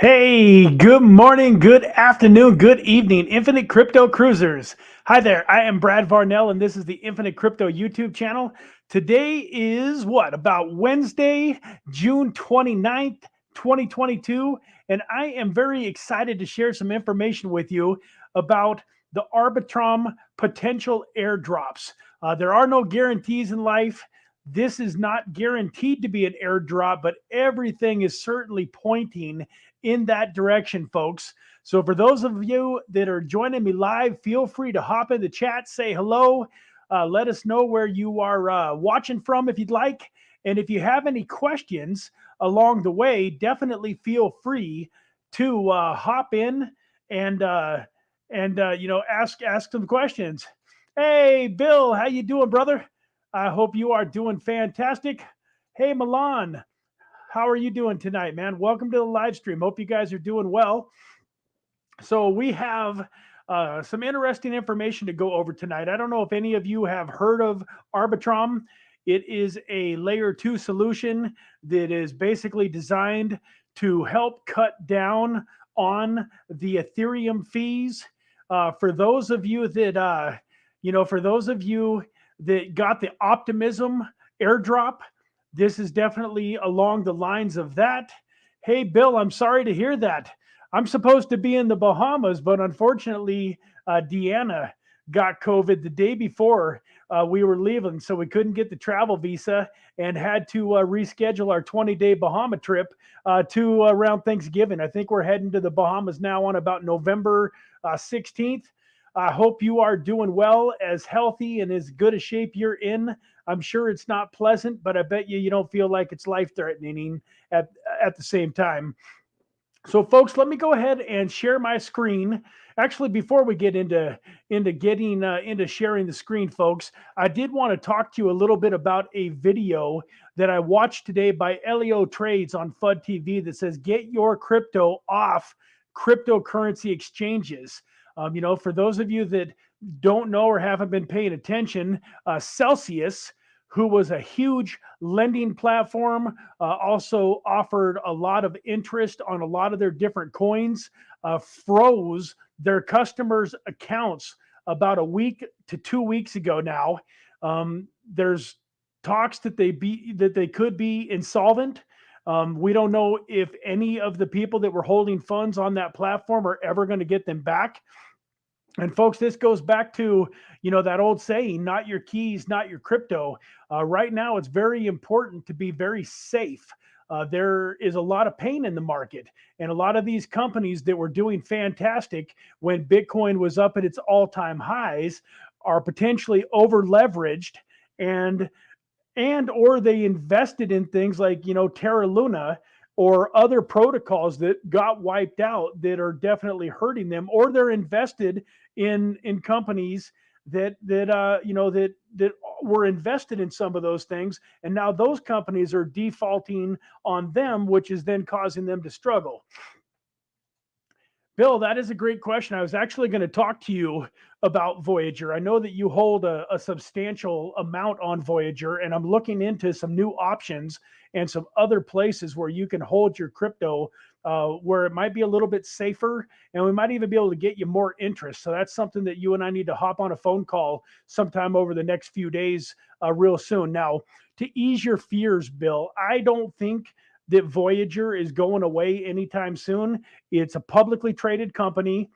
Hey, good morning, good afternoon, good evening, Infinite Crypto Cruisers. Hi there, I am Brad Varnell, and this is the Infinite Crypto YouTube channel. Today is about Wednesday, June 29th, 2022, and I am very excited to share some information with you about the Arbitrum potential airdrops. There are no guarantees in life. This is not guaranteed to be an airdrop, but everything is certainly pointing in that direction, folks. So for those of you that are joining me live, feel free to hop in the chat, say hello, let us know where you are watching from if you'd like. And if you have any questions along the way, definitely feel free to hop in and ask some questions. Hey, Bill, how you doing, brother? I hope you are doing fantastic. Hey, Milan, how are you doing tonight, man? Welcome to the live stream. Hope you guys are doing well. So we have some interesting information to go over tonight. I don't know if any of you have heard of Arbitrum. It is a layer 2 solution that is basically designed to help cut down on the Ethereum fees. For those of you that got the Optimism airdrop, this is definitely along the lines of that. Hey, Bill, I'm sorry to hear that. I'm supposed to be in the Bahamas, but unfortunately, Deanna got COVID the day before we were leaving, so we couldn't get the travel visa and had to reschedule our 20-day Bahama trip to around Thanksgiving. I think we're heading to the Bahamas now on about November 16th. I hope you are doing well, as healthy and as good a shape you're in. I'm sure it's not pleasant, but I bet you don't feel like it's life-threatening at the same time. So, folks, let me go ahead and share my screen. Actually, before we get into sharing the screen, folks, I did want to talk to you a little bit about a video that I watched today by Elio Trades on FUD TV that says, "Get your crypto off cryptocurrency exchanges." For those of you that don't know or haven't been paying attention, Celsius, who was a huge lending platform, also offered a lot of interest on a lot of their different coins, froze their customers' accounts about a week to 2 weeks ago now. There's talks that they could be insolvent. We don't know if any of the people that were holding funds on that platform are ever going to get them back. And folks, this goes back to, that old saying, not your keys, not your crypto. Right now, it's very important to be very safe. There is a lot of pain in the market. And a lot of these companies that were doing fantastic when Bitcoin was up at its all-time highs are potentially over-leveraged and or they invested in things like, Terra Luna or other protocols that got wiped out that are definitely hurting them, or they're invested in companies that were invested in some of those things, and now those companies are defaulting on them, which is then causing them to struggle. Bill, that is a great question. I was actually going to talk to you about Voyager. I know that you hold a substantial amount on Voyager, and I'm looking into some new options and some other places where you can hold your crypto where it might be a little bit safer, and we might even be able to get you more interest. So that's something that you and I need to hop on a phone call sometime over the next few days real soon. Now, to ease your fears, Bill, I don't think that Voyager is going away anytime soon. It's a publicly traded company.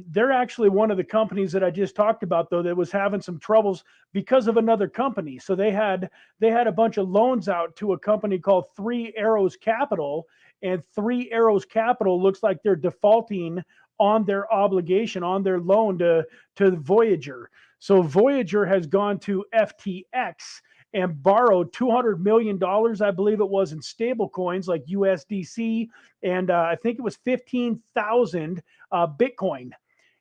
They're actually one of the companies that I just talked about, though, that was having some troubles because of another company. So they had a bunch of loans out to a company called Three Arrows Capital, and Three Arrows Capital looks like they're defaulting on their obligation, on their loan to Voyager. So Voyager has gone to FTX and borrowed $200 million, I believe it was, in stable coins like USDC, and I think it was 15,000 Bitcoin.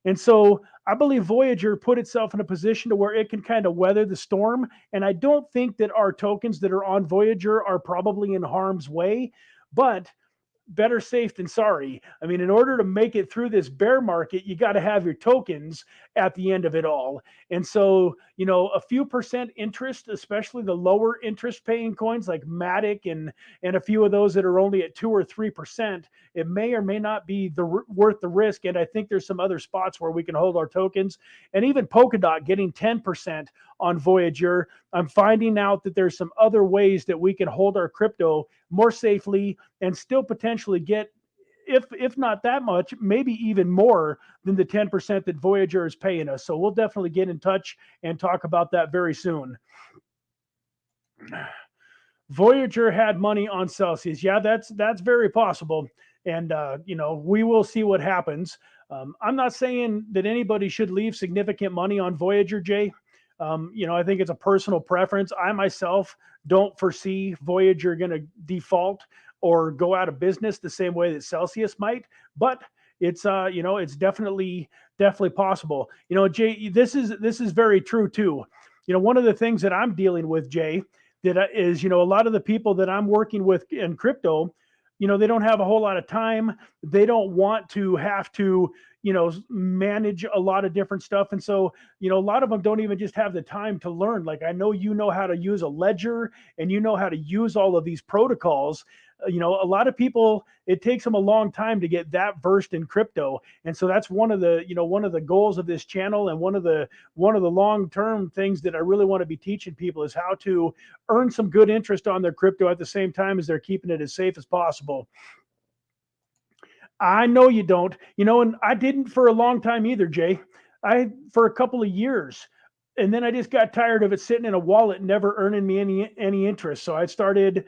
And so I believe Voyager put itself in a position to where it can kind of weather the storm. And I don't think that our tokens that are on Voyager are probably in harm's way, but better safe than sorry. I mean, in order to make it through this bear market, you got to have your tokens at the end of it all. And so, a few percent interest, especially the lower interest paying coins like Matic and a few of those that are only at 2 or 3%, it may or may not be worth the risk. And I think there's some other spots where we can hold our tokens, and even Polkadot getting 10% on Voyager. I'm finding out that there's some other ways that we can hold our crypto more safely and still potentially get, if not that much, maybe even more than the 10% that Voyager is paying us. So we'll definitely get in touch and talk about that very soon. Voyager had money on Celsius. Yeah, that's very possible. And, we will see what happens. I'm not saying that anybody should leave significant money on Voyager, Jay. I think it's a personal preference. I myself don't foresee Voyager going to default or go out of business the same way that Celsius might, but it's it's definitely possible. Jay, this is very true too. One of the things that I'm dealing with, Jay, that is, a lot of the people that I'm working with in crypto, they don't have a whole lot of time. They don't want to have to, manage a lot of different stuff. And so, a lot of them don't even just have the time to learn. Like, I know how to use a ledger and how to use all of these protocols. A lot of people, it takes them a long time to get that versed in crypto. And so that's one of the goals of this channel, and one of the long-term things that I really want to be teaching people is how to earn some good interest on their crypto at the same time as they're keeping it as safe as possible. I know you don't, and I didn't for a long time either, Jay. For a couple of years. And then I just got tired of it sitting in a wallet, never earning me any interest. So I started,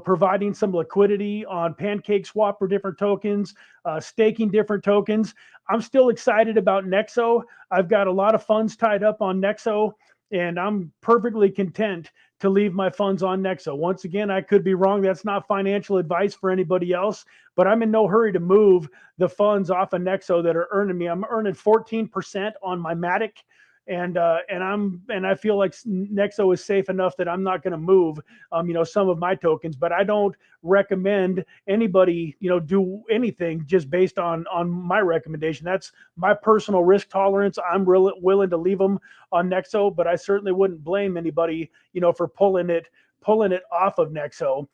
providing some liquidity on PancakeSwap for different tokens, staking different tokens. I'm still excited about Nexo. I've got a lot of funds tied up on Nexo, and I'm perfectly content to leave my funds on Nexo. Once again, I could be wrong. That's not financial advice for anybody else, but I'm in no hurry to move the funds off of Nexo that are earning me. I'm earning 14% on my Matic, and I feel like Nexo is safe enough that I'm not going to move, some of my tokens. But I don't recommend anybody, do anything just based on my recommendation. That's my personal risk tolerance. I'm willing to leave them on Nexo, but I certainly wouldn't blame anybody, for pulling it off of Nexo.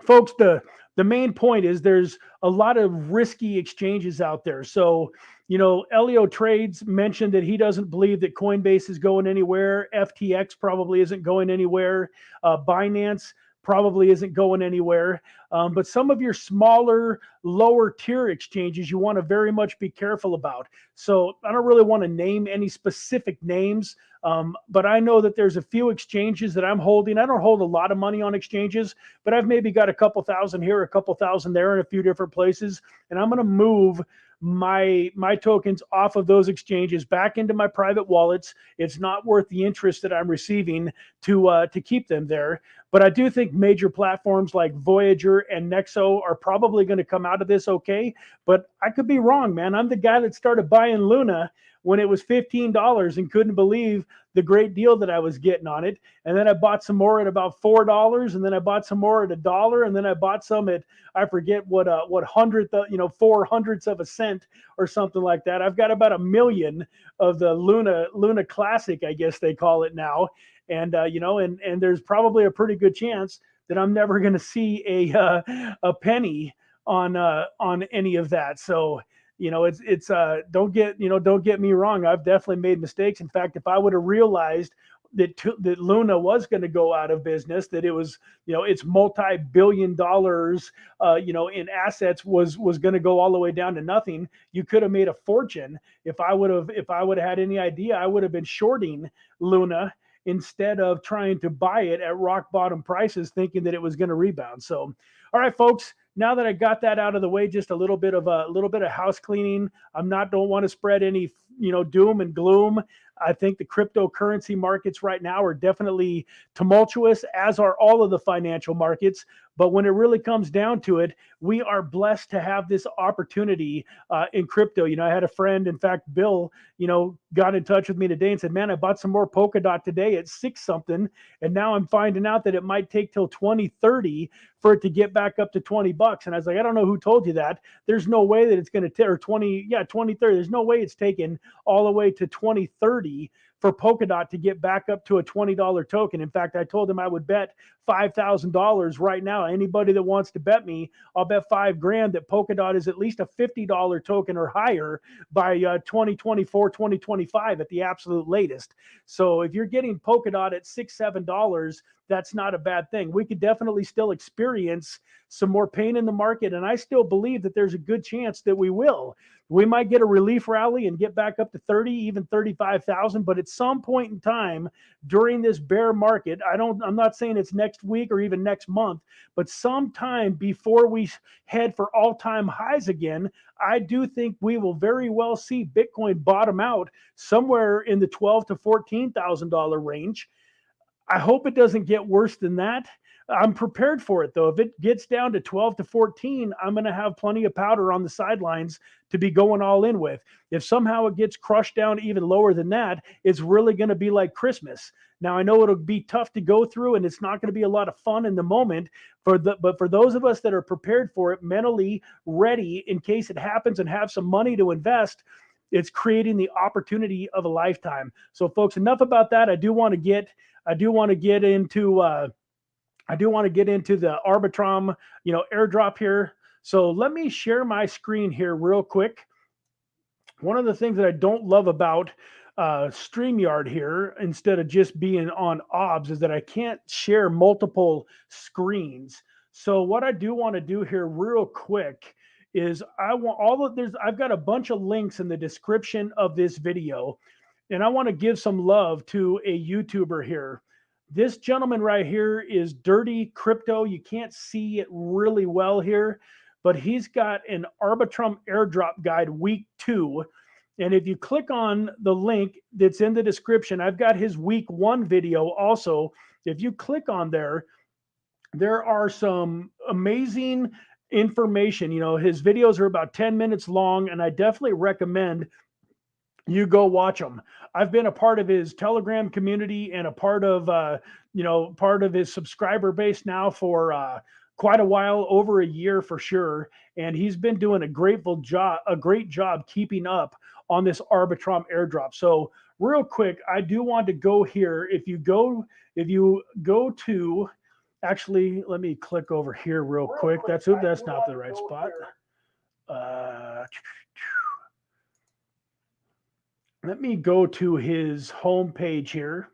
Folks, the main point is there's a lot of risky exchanges out there. So, Elio Trades mentioned that he doesn't believe that Coinbase is going anywhere. FTX probably isn't going anywhere. Binance probably isn't going anywhere. But some of your smaller, lower tier exchanges, you want to very much be careful about. So I don't really want to name any specific names, but I know that there's a few exchanges that I'm holding. I don't hold a lot of money on exchanges, but I've maybe got a couple thousand here, a couple thousand there in a few different places. And I'm going to move my tokens off of those exchanges back into my private wallets. It's not worth the interest that I'm receiving to keep them there. But I do think major platforms like Voyager and Nexo are probably going to come out of this okay. But I could be wrong, man. I'm the guy that started buying Luna when it was $15 and couldn't believe the great deal that I was getting on it. And then I bought some more at about $4, and then I bought some more at $1, and then I bought some at, I forget what 4/100th of a cent or something like that. I've got about 1 million of the Luna Classic, I guess they call it now. And and there's probably a pretty good chance that I'm never going to see a penny on any of that. So it's don't get me wrong. I've definitely made mistakes. In fact, if I would have realized that Luna was going to go out of business, that it was, it's multi-billion dollars, in assets was going to go all the way down to nothing. You could have made a fortune. If I would have had any idea, I would have been shorting Luna instead of trying to buy it at rock bottom prices, thinking that it was going to rebound. So, all right, folks, now that I got that out of the way, just a little bit of house cleaning. Don't want to spread any, doom and gloom. I think the cryptocurrency markets right now are definitely tumultuous, as are all of the financial markets. But when it really comes down to it, we are blessed to have this opportunity in crypto. I had a friend, in fact, Bill, got in touch with me today and said, man, I bought some more Polkadot today at 6 something. And now I'm finding out that it might take till 2030 for it to get back up to $20. And I was like, I don't know who told you that. There's no way that it's going to, or 2030. There's no way it's taken all the way to 2030 for Polkadot to get back up to a $20 token. In fact, I told him I would bet $5,000 right now. Anybody that wants to bet me, I'll bet $5,000 that Polkadot is at least a $50 token or higher by 2024, 2025 at the absolute latest. So if you're getting Polkadot at $6, $7, that's not a bad thing. We could definitely still experience some more pain in the market, and I still believe that there's a good chance that we will. We might get a relief rally and get back up to 30, even 35,000, but at some point in time during this bear market, I'm not saying it's next week or even next month, but sometime before we head for all-time highs again, I do think we will very well see Bitcoin bottom out somewhere in the $12,000 to $14,000 range. I hope it doesn't get worse than that. I'm prepared for it, though. If it gets down to 12 to 14, I'm going to have plenty of powder on the sidelines to be going all in with. If somehow it gets crushed down even lower than that, it's really going to be like Christmas. Now, I know it'll be tough to go through, and it's not going to be a lot of fun in the moment, but for those of us that are prepared for it, mentally ready in case it happens and have some money to invest, it's creating the opportunity of a lifetime. So, folks, enough about that. I do want to get into the Arbitrum, airdrop here. So let me share my screen here real quick. One of the things that I don't love about StreamYard here, instead of just being on OBS, is that I can't share multiple screens. So what I do want to do here real quick is I've got a bunch of links in the description of this video, and I want to give some love to a YouTuber here. This gentleman right here is DuRtY Crypto. You can't see it really well here, but he's got an Arbitrum Airdrop guide week 2. And if you click on the link that's in the description, I've got his week 1 video also. If you click on there are some amazing information. His videos are about 10 minutes long, and I definitely recommend you go watch them. I've been a part of his Telegram community and a part of his subscriber base now for quite a while, over a year for sure. And he's been doing a great job keeping up on this Arbitrum airdrop. So real quick, I do want to go here. If you go to, actually, let me click over here real quick. That's not the right spot. Let me go to his homepage here.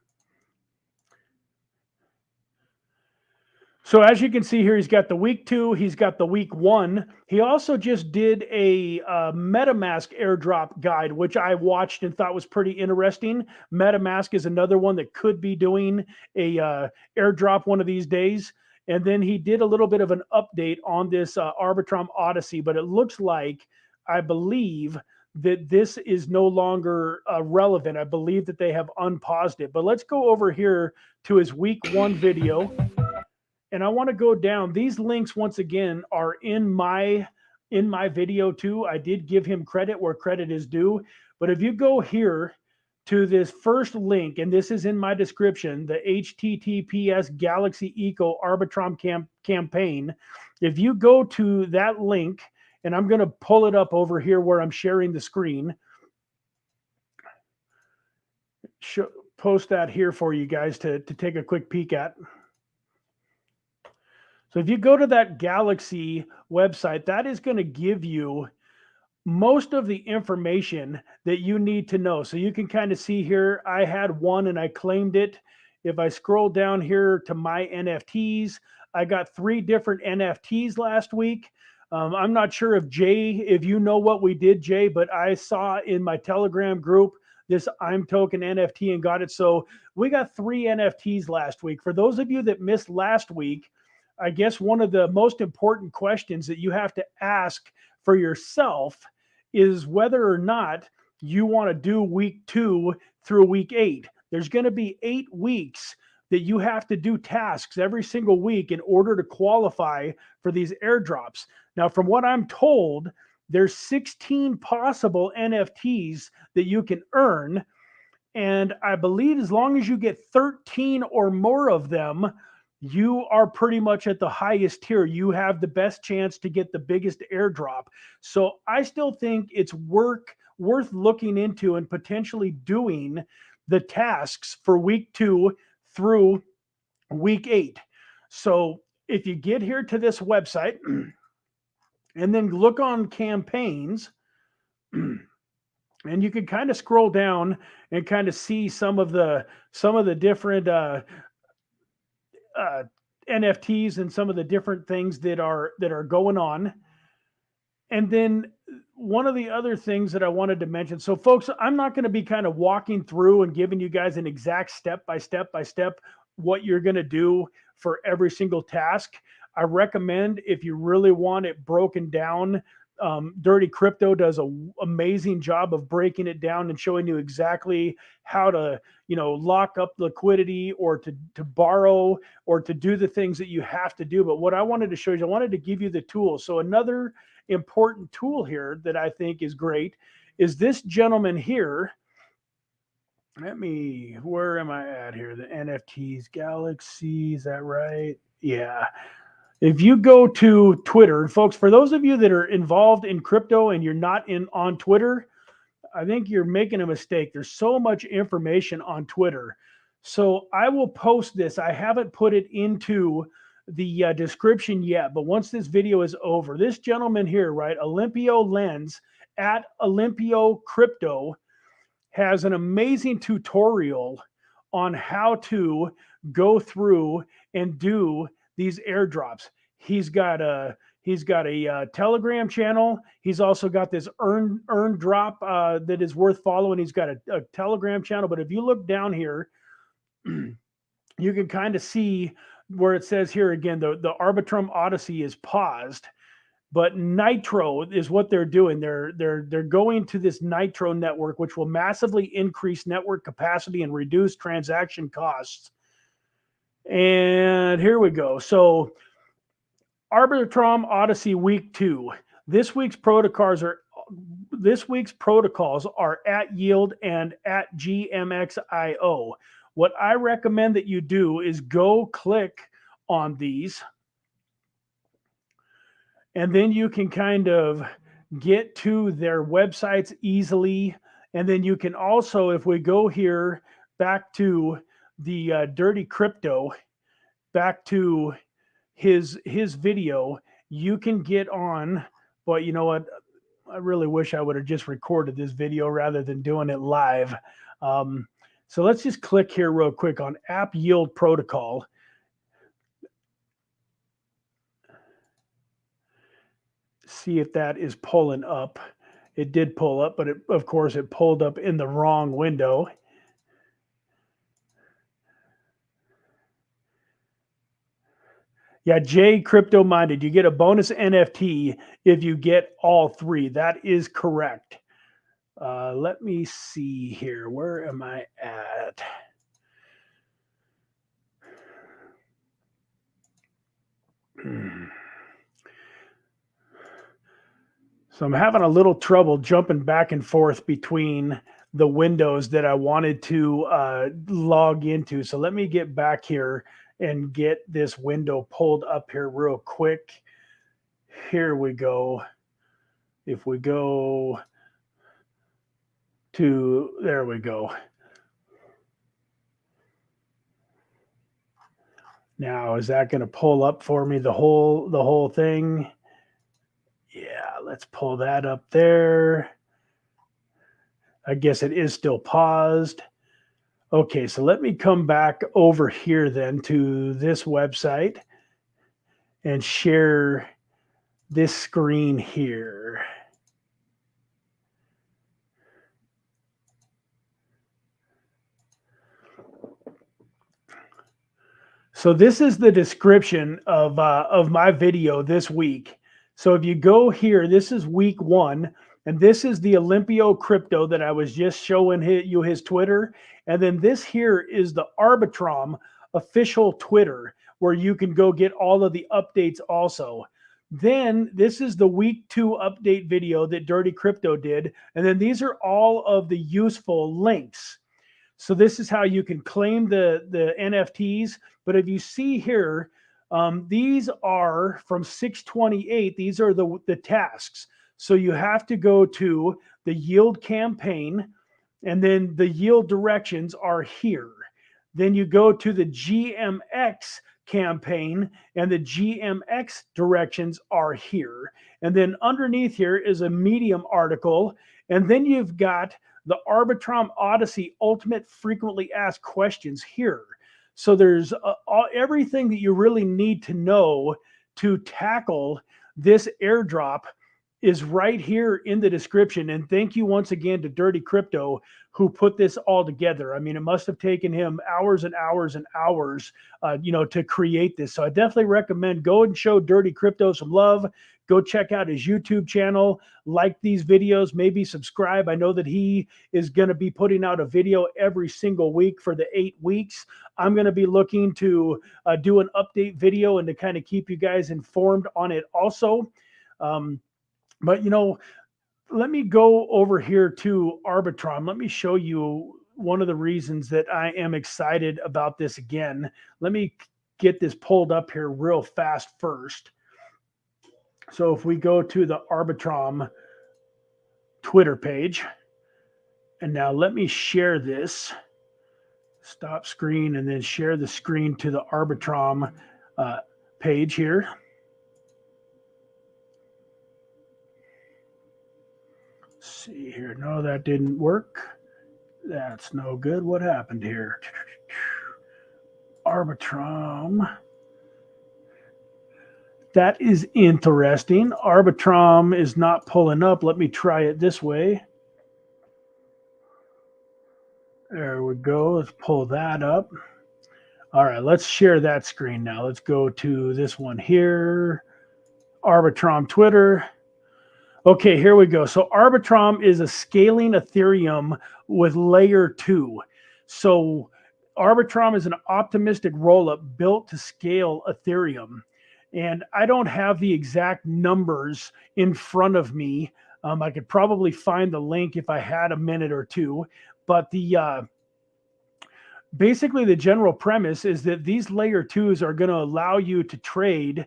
So as you can see here, he's got the week 2, he's got the week 1. He also just did a MetaMask airdrop guide, which I watched and thought was pretty interesting. MetaMask is another one that could be doing a airdrop one of these days. And then he did a little bit of an update on this Arbitrum Odyssey, but it looks like, I believe, that this is no longer relevant. I believe that they have unpaused it. But let's go over here to his week 1 video. And I want to go down. These links, once again, are in my video too. I did give him credit where credit is due. But if you go here to this first link, and this is in my description, the HTTPS Galaxy Eco Arbitrum campaign, if you go to that link, and I'm going to pull it up over here where I'm sharing the screen. Post that here for you guys to take a quick peek at. So if you go to that Galaxy website, that is going to give you most of the information that you need to know. So you can kind of see here, I had one and I claimed it. If I scroll down here to my NFTs, I got 3 different NFTs last week. I'm not sure if you know what we did, Jay, but I saw in my Telegram group this I'm Token NFT and got it. So we got 3 NFTs last week. For those of you that missed last week, I guess one of the most important questions that you have to ask for yourself is whether or not you want to do week 2 through week 8. There's going to be 8 weeks that you have to do tasks every single week in order to qualify for these airdrops. Now, from what I'm told, there's 16 possible NFTs that you can earn. And I believe as long as you get 13 or more of them, you are pretty much at the highest tier. You have the best chance to get the biggest airdrop. So I still think it's worth looking into and potentially doing the tasks for week 2 through week 8. So if you get here to this website and then look on campaigns, and you can kind of scroll down and kind of see some of the different NFTs and some of the different things that are going on. And then one of the other things that I wanted to mention. So folks, I'm not going to be kind of walking through and giving you guys an exact step by step what you're going to do for every single task. I recommend, if you really want it broken down, DuRtY Crypto does an amazing job of breaking it down and showing you exactly how to, lock up liquidity or to borrow or to do the things that you have to do. But what I wanted to show you, I wanted to give you the tools. So another important tool here that I think is great is this gentleman here. Where am I at here? The NFTs Galaxy, is that right? Yeah. If you go to Twitter, and folks, for those of you that are involved in crypto and you're not on Twitter, I think you're making a mistake. There's so much information on Twitter. So I will post this. I haven't put it into the description yet, but once this video is over, this gentleman here, right, Olympio Lens at Olympio Crypto, has an amazing tutorial on how to go through and do these airdrops. He's got a Telegram channel. He's also got this earn drop that is worth following. He's got a Telegram channel. But if you look down here, you can kind of see where it says here again, the Arbitrum Odyssey is paused, but Nitro is what they're doing. They're going to this Nitro network, which will massively increase network capacity and reduce transaction costs. And here we go. So Arbitrum Odyssey week 2. This week's protocols are at Yield and at GMXIO. What I recommend that you do is go click on these, and then you can kind of get to their websites easily. And then you can also, if we go here back to the DuRtY Crypto, back to his video, you can get on. But you know what? I really wish I would have just recorded this video rather than doing it live. So let's just click here real quick on App Yield Protocol. See if that is pulling up. It did pull up, but of course it pulled up in the wrong window. Yeah, Jay Crypto Minded, you get a bonus NFT if you get all 3. That is correct. Let me see here. Where am I at? So I'm having a little trouble jumping back and forth between the windows that I wanted to log into. So let me get back here and get this window pulled up here real quick. Here we go. If we go to, there we go. Now, is that going to pull up for me the whole thing? Yeah, let's pull that up there. I guess it is still paused. Okay, so let me come back over here then to this website and share this screen here. So this is the description of my video this week. So if you go here, this is week 1. And this is the Olympio crypto that I was just showing you his Twitter. And then this here is the Arbitrum official Twitter, where you can go get all of the updates also. Then this is the week 2 update video that DuRtY Crypto did. And then these are all of the useful links. So this is how you can claim the NFTs. But if you see here, these are from 628. These are the tasks. So you have to go to the yield campaign, and then the yield directions are here. Then you go to the GMX campaign, and the GMX directions are here. And then underneath here is a Medium article. And then you've got the Arbitrum Odyssey Ultimate Frequently Asked Questions here. So there's everything that you really need to know to tackle this airdrop is right here in the description. And thank you once again to DuRtY Crypto, who put this all together. I mean, it must have taken him hours and hours and hours, to create this. So I definitely recommend go and show DuRtY Crypto some love. Go check out his YouTube channel, like these videos, maybe subscribe. I know that he is going to be putting out a video every single week for the 8 weeks. I'm going to be looking to do an update video and to kind of keep you guys informed on it also. But, let me go over here to Arbitrum. Let me show you one of the reasons that I am excited about this again. Let me get this pulled up here real fast first. So if we go to the Arbitrum Twitter page, and now let me share this, stop screen, and then share the screen to the Arbitrum page here. See here. No, that didn't work. That's no good. What happened here? Arbitrum. That is interesting. Arbitrum is not pulling up. Let me try it this way. There we go. Let's pull that up. All right, let's share that screen now. Let's go to this one here. Arbitrum Twitter. Okay, here we go. So Arbitrum is a scaling Ethereum with layer 2. So Arbitrum is an optimistic rollup built to scale Ethereum. And I don't have the exact numbers in front of me. I could probably find the link if I had a minute or two. But basically the general premise is that these layer 2s are going to allow you to trade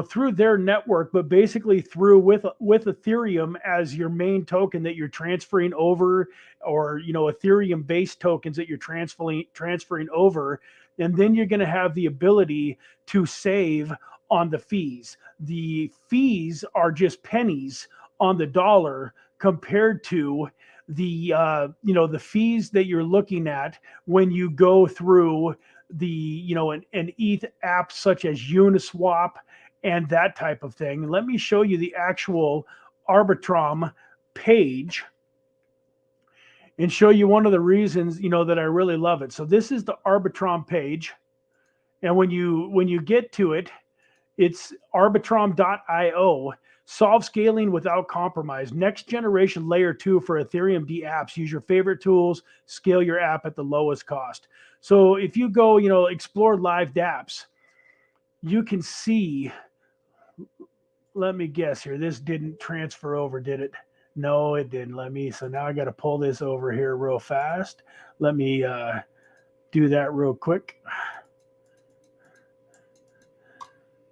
through their network, but basically through with Ethereum as your main token that you're transferring over, or Ethereum based tokens that you're transferring over, and then you're going to have the ability to save on the fees. The fees are just pennies on the dollar compared to the the fees that you're looking at when you go through the an ETH app such as Uniswap and that type of thing. Let me show you the actual Arbitrum page and show you one of the reasons that I really love it. So this is the Arbitrum page, and when you get to it, it's arbitrum.io. Solve scaling without compromise. Next generation layer 2 for Ethereum D apps. Use your favorite tools. Scale your app at the lowest cost. So if you go, explore live dApps, you can see, let me guess here. This didn't transfer over, did it? No, it didn't. So now I got to pull this over here real fast. Let me do that real quick.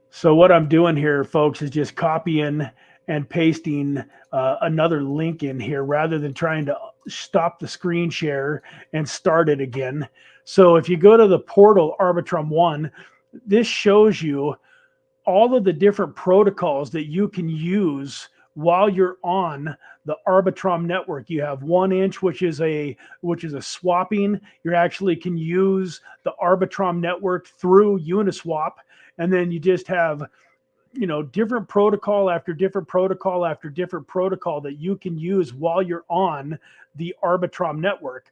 So what I'm doing here, folks, is just copying and pasting another link in here rather than trying to stop the screen share and start it again. So if you go to the portal Arbitrum 1, this shows you all of the different protocols that you can use while you're on the Arbitrum network. You have 1inch, which is a swapping. You actually can use the Arbitrum network through Uniswap. And then you just have, different protocol after different protocol after different protocol that you can use while you're on the Arbitrum network.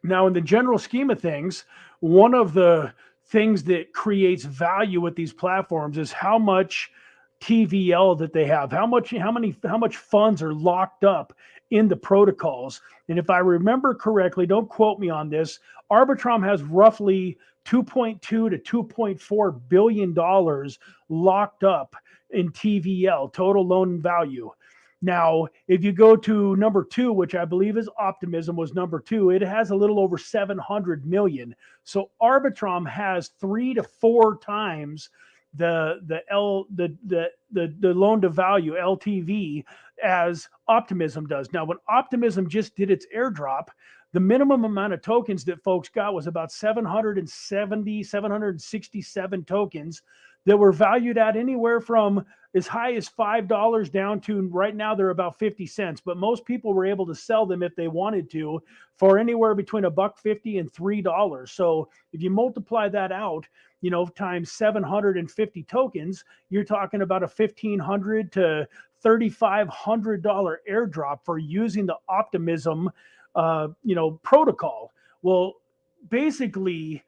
Now, in the general scheme of things, one of the things that creates value with these platforms is how much TVL that they have, how much funds are locked up in the protocols. And if I remember correctly, don't quote me on this, Arbitrum has roughly 2.2 to 2.4 billion dollars locked up in TVL, total loan value. Now, if you go to number 2, which I believe is Optimism was number 2, it has a little over 700 million. So Arbitrum has 3 to 4 times the loan to value LTV as Optimism does. Now, when Optimism just did its airdrop, the minimum amount of tokens that folks got was about 767 tokens that were valued at anywhere from as high as $5 down to right now they're about 50 cents. But most people were able to sell them if they wanted to for anywhere between $1.50 and $3. So if you multiply that out, times 750 tokens, you're talking about a $1,500 to $3,500 airdrop for using the Optimism, protocol. Well, basically,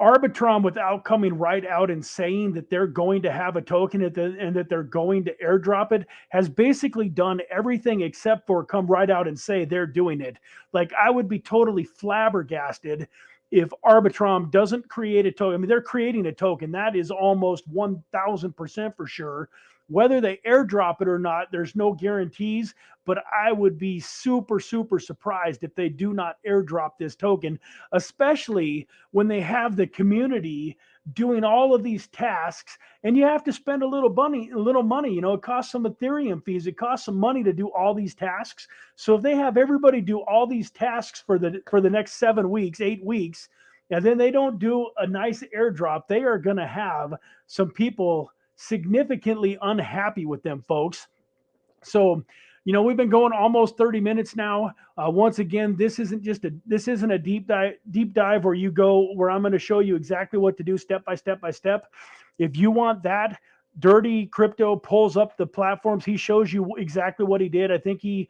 Arbitrum, without coming right out and saying that they're going to have a token and that they're going to airdrop it, has basically done everything except for come right out and say they're doing it. Like, I would be totally flabbergasted if Arbitrum doesn't create a token. I mean, they're creating a token. That is almost 1,000% for sure. Whether they airdrop it or not, there's no guarantees, but I would be super, super surprised if they do not airdrop this token, especially when they have the community doing all of these tasks, and you have to spend a little money. It costs some Ethereum fees. It costs some money to do all these tasks. So if they have everybody do all these tasks for the next 7 weeks, 8 weeks, and then they don't do a nice airdrop, they are going to have some people significantly unhappy with them, folks. So, we've been going almost 30 minutes now. Once again, this isn't a deep dive where I'm going to show you exactly what to do step by step by step. If you want that, DuRtY Crypto pulls up the platforms. He shows you exactly what he did. I think he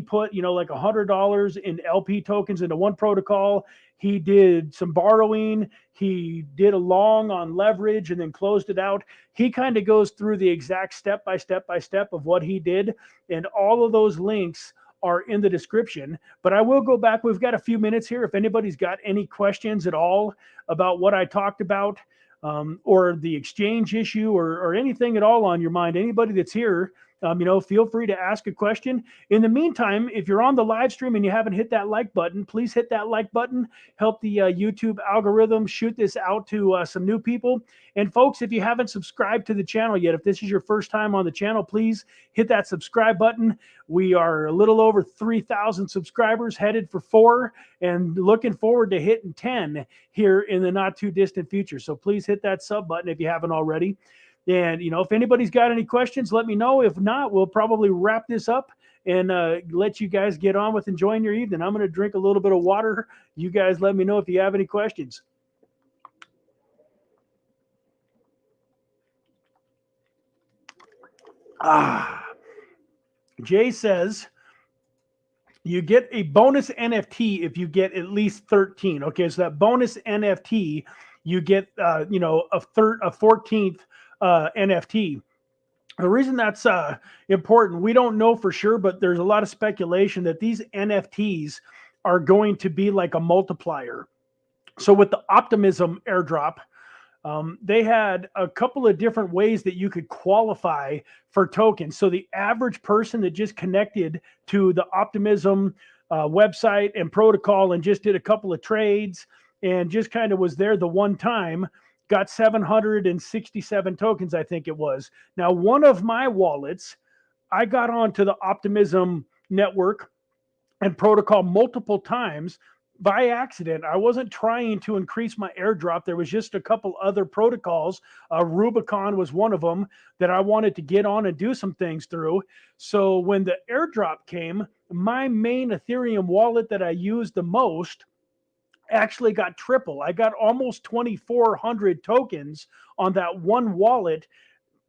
put, like $100 in LP tokens into one protocol. He did some borrowing. He did a long on leverage and then closed it out. He kind of goes through the exact step by step of what he did. And all of those links are in the description. But I will go back. We've got a few minutes here. If anybody's got any questions at all about what I talked about, or the exchange issue, or anything at all on your mind, anybody that's here, feel free to ask a question. In the meantime, if you're on the live stream and you haven't hit that like button, please hit that like button. Help the YouTube algorithm shoot this out to some new people. And folks, if you haven't subscribed to the channel yet, if this is your first time on the channel, please hit that subscribe button. We are a little over 3,000 subscribers, headed for 4, and looking forward to hitting 10 here in the not too distant future. So please hit that sub button if you haven't already. And, if anybody's got any questions, let me know. If not, we'll probably wrap this up and let you guys get on with enjoying your evening. I'm going to drink a little bit of water. You guys let me know if you have any questions. Jay says, you get a bonus NFT if you get at least 13. Okay, so that bonus NFT, you get, a 14th NFT. The reason that's important, we don't know for sure, but there's a lot of speculation that these NFTs are going to be like a multiplier. So with the Optimism airdrop, they had a couple of different ways that you could qualify for tokens. So the average person that just connected to the Optimism website and protocol and just did a couple of trades and just kind of was there the one time, got 767 tokens, I think it was. Now, one of my wallets, I got onto the Optimism network and protocol multiple times by accident. I wasn't trying to increase my airdrop. There was just a couple other protocols. Rubicon was one of them that I wanted to get on and do some things through. So when the airdrop came, my main Ethereum wallet that I used the most actually got triple. I got almost 2,400 tokens on that one wallet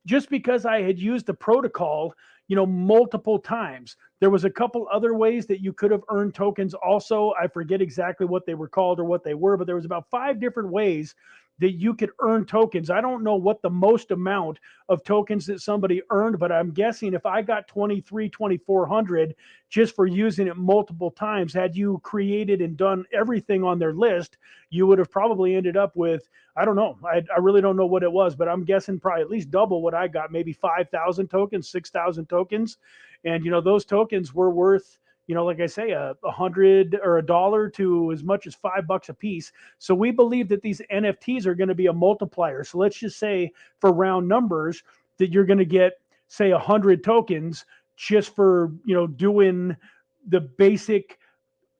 just because I had used the protocol, multiple times. There was a couple other ways that you could have earned tokens also. I forget exactly what they were called or what they were, but there was about 5 different ways that you could earn tokens. I don't know what the most amount of tokens that somebody earned, but I'm guessing if I got 2,400 just for using it multiple times, had you created and done everything on their list, you would have probably ended up with, I don't know. I really don't know what it was, but I'm guessing probably at least double what I got, maybe 5,000 tokens, 6,000 tokens. And, those tokens were worth, like I say, $100 or $1 to as much as $5 a piece. So we believe that these NFTs are going to be a multiplier. So let's just say for round numbers that you're going to get, say, 100 tokens just for, doing the basic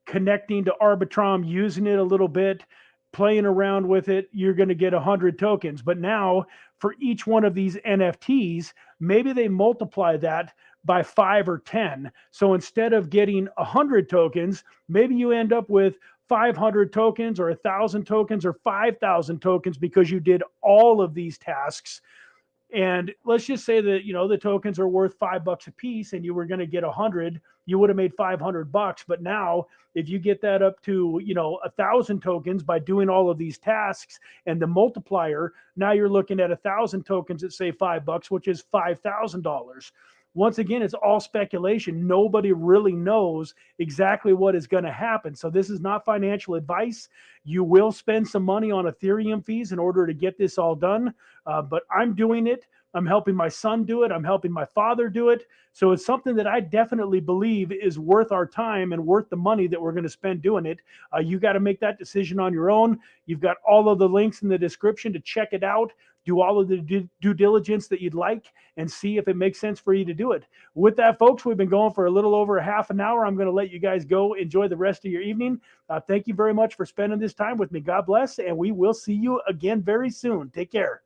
connecting to Arbitrum, using it a little bit, playing around with it, you're going to get 100 tokens. But now for each one of these NFTs, maybe they multiply that by 5 or 10. So instead of getting 100 tokens, maybe you end up with 500 tokens or 1,000 tokens or 5,000 tokens because you did all of these tasks. And let's just say that, the tokens are worth $5 a piece and you were going to get 100, you would have made $500. But now if you get that up to, 1,000 tokens by doing all of these tasks and the multiplier, now you're looking at 1,000 tokens at say $5, which is $5,000. Once again, it's all speculation. Nobody really knows exactly what is going to happen. So this is not financial advice. You will spend some money on Ethereum fees in order to get this all done. But I'm doing it. I'm helping my son do it. I'm helping my father do it. So it's something that I definitely believe is worth our time and worth the money that we're going to spend doing it. You got to make that decision on your own. You've got all of the links in the description to check it out. Do all of the due diligence that you'd like and see if it makes sense for you to do it. With that, folks, we've been going for a little over a half an hour. I'm going to let you guys go enjoy the rest of your evening. Thank you very much for spending this time with me. God bless, and we will see you again very soon. Take care.